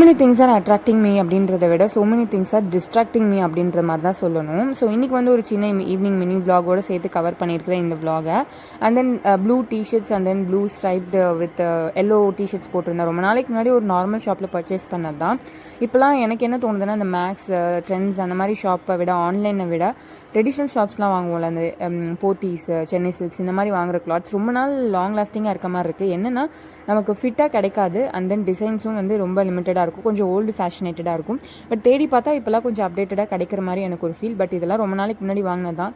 Many things are attracting me அப்படின்றத விட so many things are distracting me அப்படின்ற மாதிரி தான் சொல்லணும். ஸோ இன்றைக்கி வந்து ஒரு சின்ன ஈவினிங் மினி விளாகோட சேர்த்து கவர் பண்ணியிருக்கிறேன் இந்த விளாகை. And then blue t-shirts and then blue striped with yellow t-shirts போட்டிருந்தேன். ரொம்ப நாளைக்கு முன்னாடி ஒரு நார்மல் ஷாப்பில் பர்ச்சேஸ் பண்ணது தான். இப்போலாம் எனக்கு என்ன தோணுதுன்னா, இந்த மேக்ஸ் ட்ரெண்ட்ஸ் அந்த மாதிரி ஷாப்பை விட ஆன்லைனை விட ட்ரெடிஷ்னல் ஷாப்ஸ்லாம் வாங்குவோம்ல, அந்த போத்தீஸ், சென்னை சில்க்ஸ் இந்த மாதிரி வாங்குற கிளாத்ஸ் ரொம்ப நாள் லாங் லாஸ்டிங்காக இருக்க மாதிரி இருக்குது. என்னென்னா நமக்கு ஃபிட்டாக கிடைக்காது. அண்ட் தென் டிசைன்ஸும் வந்து ரொம்ப லிமிட்டடாக இருக்கும், கொஞ்சம் ஓல்டு ஃபேஷனேட்டடாக இருக்கும். பட் தேடி பார்த்தா இப்போலாம் கொஞ்சம் அப்டேட்டடாக கிடைக்கிற மாதிரி எனக்கு ஒரு ஃபீல். பட் இதெல்லாம் ரொம்ப நாளைக்கு முன்னாடி வாங்கினது தான்.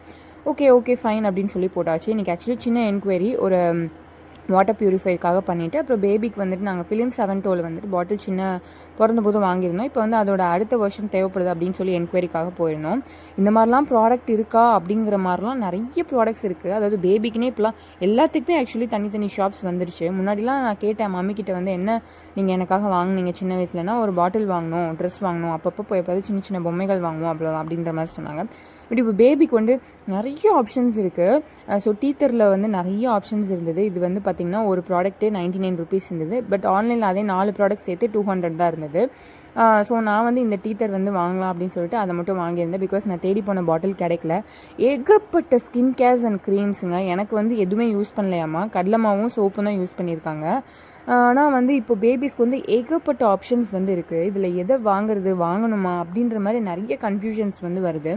ஓகே ஃபைன் அப்படின்னு சொல்லி போட்டாச்சு. இன்றைக்கி ஆக்சுவலி சின்ன என்கொயரி ஒரு வாட்டர் ப்யூரிஃபையருக்காக பண்ணிவிட்டு, அப்புறம் பேபிக்கு வந்துட்டு நாங்கள் ஃபிலிம் 7 வந்துட்டு பாட்டில் சின்ன பிறந்தபோது வாங்கியிருந்தோம். இப்போ வந்து அதோட அடுத்த வருஷன் தேவைப்படுது அப்படின்னு சொல்லி என்கொயரிக்காக போயிருந்தோம். இந்த மாதிரிலாம் ப்ராடக்ட் இருக்கா அப்படிங்கிற மாதிரிலாம் நிறைய ப்ராடக்ட்ஸ் இருக்குது. அதாவது பேபிக்குனே இப்போலாம் எல்லாத்துக்குமே ஆக்சுவலி தனித்தனி ஷாப்ஸ் வந்துருச்சு. முன்னாடிலாம் நான் கேட்டேன் மம்மிக்கிட்ட வந்து, என்ன நீங்கள் எனக்காக வாங்கினீங்க சின்ன வயசுலனா? ஒரு பாட்டில் வாங்கணும், ட்ரெஸ் வாங்கணும், அப்பப்போ போய் எப்போது சின்ன சின்ன பொம்மைகள் வாங்குவோம் அவ்வளோதான் அப்படின்ற மாதிரி சொன்னாங்க. பட் இப்போ பேபிக்கு வந்து நிறைய ஆப்ஷன்ஸ் இருக்குது. ஸோ டீத்தரில் வந்து நிறைய ஆப்ஷன்ஸ் இருந்தது. இது வந்து பார்த்திங்கன்னா ஒரு ப்ராடக்ட்டே 99 ருபீஸ் இருந்தது. பட் ஆன்லைனில் அதே 4 ப்ராடக்ட் சேர்த்து 200 தான் இருந்தது. ஸோ நான் வந்து இந்த டீத்தர் வந்து வாங்கலாம் அப்படின்னு சொல்லிட்டு அதை மட்டும் வாங்கியிருந்தேன். பிகாஸ் நான் தேடி போன பாட்டில் கிடைக்கல. ஏகப்பட்ட ஸ்கின் கேர்ஸ் அண்ட் க்ரீம்ஸுங்க. எனக்கு வந்து எதுவுமே யூஸ் பண்ணலையாமா, கடலமாவும் சோப்பும் தான் யூஸ் பண்ணியிருக்காங்க. ஆனால் வந்து இப்போ பேபிஸ்க்கு வந்து ஏகப்பட்ட ஆப்ஷன்ஸ் வந்து இருக்குது. இதில் எதை வாங்கணுமா அப்படின்ற மாதிரி நிறைய கன்ஃபியூஷன்ஸ் வந்து வருது.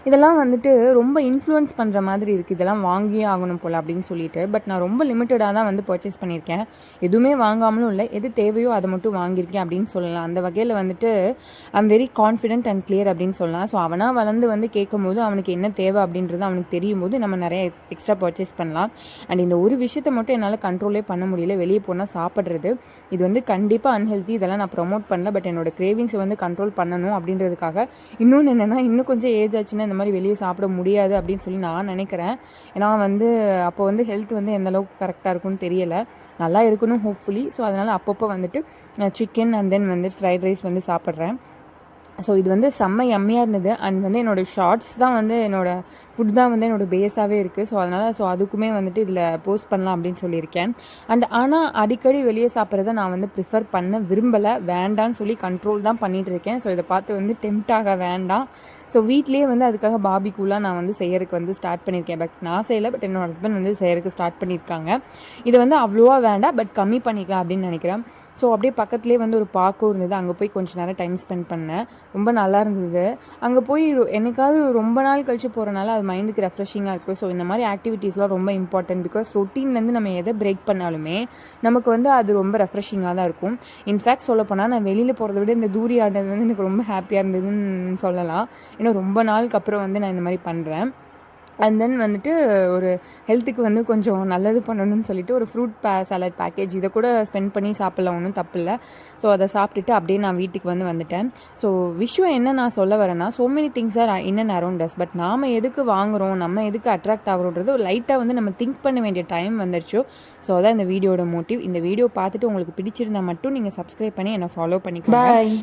இதெல்லாம் வந்துட்டு ரொம்ப இன்ஃப்ளூயன்ஸ் பண்ணுற மாதிரி இருக்குது, இதெல்லாம் வாங்கியே ஆகணும் போல் அப்படின்னு சொல்லிட்டு. பட் நான் ரொம்ப லிமிட்டடாக தான் வந்து பர்ச்சேஸ் பண்ணியிருக்கேன். எதுவுமே வாங்காமலும் இல்லை, எது தேவையோ அதை மட்டும் வாங்கியிருக்கேன் அப்படின்னு சொல்லலாம். அந்த வகையில் வந்துட்டு I'm very confident and clear அப்படின்னு சொல்லலாம். ஸோ அவனாக வளர்ந்து வந்து கேட்கும்போது அவனுக்கு என்ன தேவை அப்படின்றது அவனுக்கு தெரியும் போது நம்ம நிறைய எக்ஸ்ட்ரா பர்ச்சேஸ் பண்ணலாம். அண்ட் இந்த ஒரு விஷயத்தை மட்டும் என்னால் கண்ட்ரோலே பண்ண முடியல, வெளியே போனால் சாப்பிட்றது. இது வந்து கண்டிப்பாக அன்ஹெல்த்தி, இதெல்லாம் நான் ப்ரொமோட் பண்ணல. பட் என்னோடய கிரேவிங்ஸை வந்து கண்ட்ரோல் பண்ணணும் அப்படின்றதுக்காக. இன்னொன்று என்னென்னா, இன்னும் கொஞ்சம் ஏஜ் ஆச்சுன்னா இந்த மாதிரி வெளியே சாப்பிட முடியாது அப்படின்னு சொல்லி நான் நினைக்கிறேன். ஏன்னா வந்து அப்போ வந்து ஹெல்த் வந்து எந்த அளவுக்கு கரெக்டாக இருக்கும்னு தெரியலை. நல்லா இருக்கணும் ஹோப்ஃபுல்லி. ஸோ அதனால் அப்பப்போ வந்துட்டு சிக்கன் அண்ட் தென் வந்து ஃப்ரைட் ரைஸ் வந்து சாப்பிட்றேன். ஸோ இது வந்து செம்ம யம்மியாக இருந்தது. அண்ட் வந்து என்னோடய ஷார்ட்ஸ் தான் வந்து என்னோடய ஃபுட் தான் வந்து என்னோடய பேஸாகவே இருக்குது. ஸோ அதனால் அதுக்குமே வந்துட்டு இதில் போஸ்ட் பண்ணலாம் அப்படின்னு சொல்லியிருக்கேன். ஆனால் அடிக்கடி வெளியே சாப்பிட்றத நான் வந்து ப்ரிஃபர் பண்ண விரும்பலை, வேண்டான்னு சொல்லி கண்ட்ரோல் தான் பண்ணிகிட்டு இருக்கேன். ஸோ இதை பார்த்து வந்து டெம்ப்ட் ஆக வேண்டாம். ஸோ வீட்லேயே வந்து அதுக்காக பார்பிக்யூலாம் நான் வந்து செய்யறதுக்கு வந்து ஸ்டார்ட் பண்ணியிருக்கேன். பட் நான் செய்யலை, பட் என்னோடய ஹஸ்பண்ட் வந்து செய்யறதுக்கு ஸ்டார்ட் பண்ணியிருக்காங்க. இதை வந்து அவ்வளோவா வேண்டாம், பட் கம்மி பண்ணிக்கலாம் அப்படின்னு நினைக்கிறேன். ஸோ அப்படியே பக்கத்துலேயே வந்து ஒரு பார்க்கும் இருந்தது. அங்கே போய் கொஞ்சம் நேரம் டைம் ஸ்பெண்ட் பண்ணேன். ரொம்ப நல்லா இருந்தது. அங்கே போய் என்னைக்காவது ரொம்ப நாள் கழிச்சு போகிறனால அது மைண்டுக்கு ரெஃப்ரெஷிங்காக இருக்குது. ஸோ இந்த மாதிரி ஆக்டிவிட்டீஸ்லாம் ரொம்ப இம்பார்ட்டன்ட். பிகாஸ் ரொட்டீன்லேருந்து நம்ம எதை பிரேக் பண்ணாலுமே நமக்கு வந்து அது ரொம்ப ரெஃப்ரெஷிங்காக தான் இருக்கும். இன்ஃபேக்ட் சொல்லப்போனால் நான் வெளியில் போகிறத விட இந்த தூரி ஆடுறது வந்து எனக்கு ரொம்ப ஹாப்பியாக இருந்ததுன்னு சொல்லலாம். ஏன்னா ரொம்ப நாளுக்கு அப்புறம் வந்து நான் இந்த மாதிரி பண்ணுறேன். அண்ட் தென் வந்துட்டு ஒரு ஹெல்த்துக்கு வந்து கொஞ்சம் நல்லது பண்ணணும்னு சொல்லிட்டு ஒரு ஃப்ரூட் சாலட் பேக்கேஜ் இதை கூட ஸ்பெண்ட் பண்ணி சாப்பிட்லாம், ஒன்றும் தப்பு இல்லை. ஸோ அதை சாப்பிட்டுட்டு அப்படியே நான் வீட்டுக்கு வந்துட்டேன். ஸோ விஷயம் என்ன நான் சொல்ல வரேன்னா, so many things are in and around us. But நாம் எதுக்கு வாங்குகிறோம், நம்ம எதுக்கு அட்ராக்ட் ஆகிறோன்றது ஒரு லைட்டாக வந்து நம்ம திங்க் பண்ண வேண்டிய டைம் வந்துருச்சோ. ஸோ அதான் இந்த வீடியோட மோட்டிவ். இந்த வீடியோ பார்த்துட்டு உங்களுக்கு பிடிச்சிருந்தா மட்டும் நீங்கள் சப்ஸ்கிரைப் பண்ணி என்னை ஃபாலோ பண்ணிக்கோங்க. பாய்.